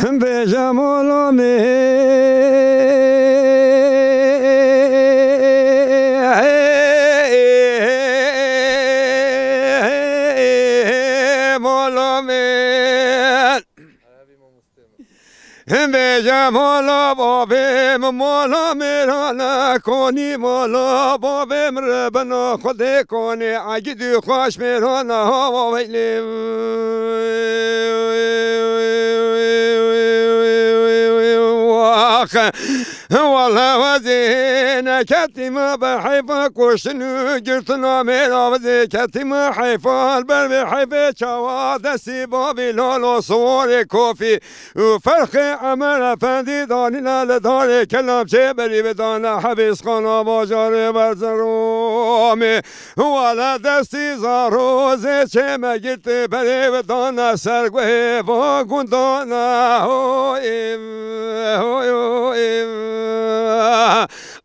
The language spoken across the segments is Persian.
بجمال می بجا مالا بابم مالا میرا نکنی مالا بابم ربنا خود کنی اگه دو خوش میرا نها ویلی والله وزين كتي ما بحيفا كوشنو قلتنا ميرا وزي كتي ما حيفا البر بحيفا شواد سيبابي لولو صوري كوفي وفرخي عمل افندي دانينا لداري كلام شبري بدانا حبيس خانا باجاري برزرومي ولا دستي زارو زي شما قلت بري بدانا سرقوي فوقون دانا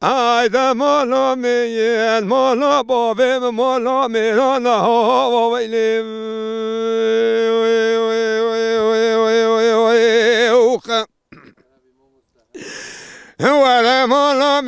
ayda mala meyen mala babem mala merana havaylim ولا مالا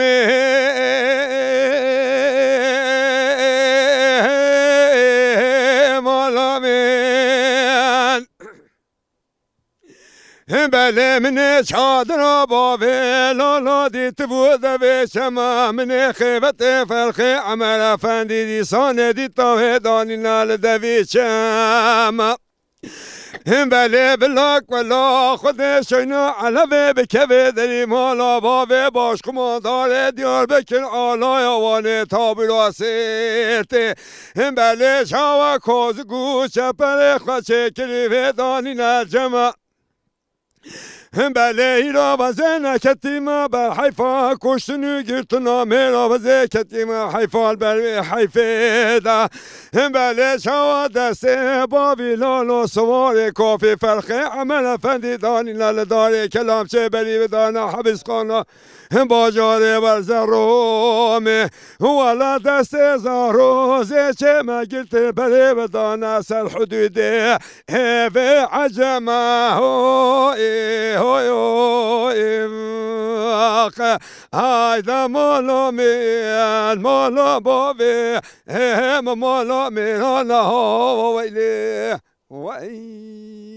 بله من چادر بابه لالا دیت بود به شما من خیبت فرخی عمر افندی دیسان دیتا دانی نال دوی شما بله بلاک ولا خود شینا علوه بکوه دری مالا بابه باش کماندار دیار بکن آلای آوانه تابلو سیرته بله شاوه کوز گوش پر خوشه کلیوه دانی نجمه بله ایرا بزن کتیما بر حیفا کشتنو گرتنا میرا بزن کتیما حیفا بر حیفه دا بله شوا دست بابی لالو سوار کافی فرخه عمل افندی دانی لال داره کلام چه بری بدانا حبیس خانا باجاره بر زرومه ولا دست زاروزه چه مگلت بری بدانا سر حدوده هفه عجمه هوی هایدا مالا میان مالا بابی هم مالا میان ها ویلی وی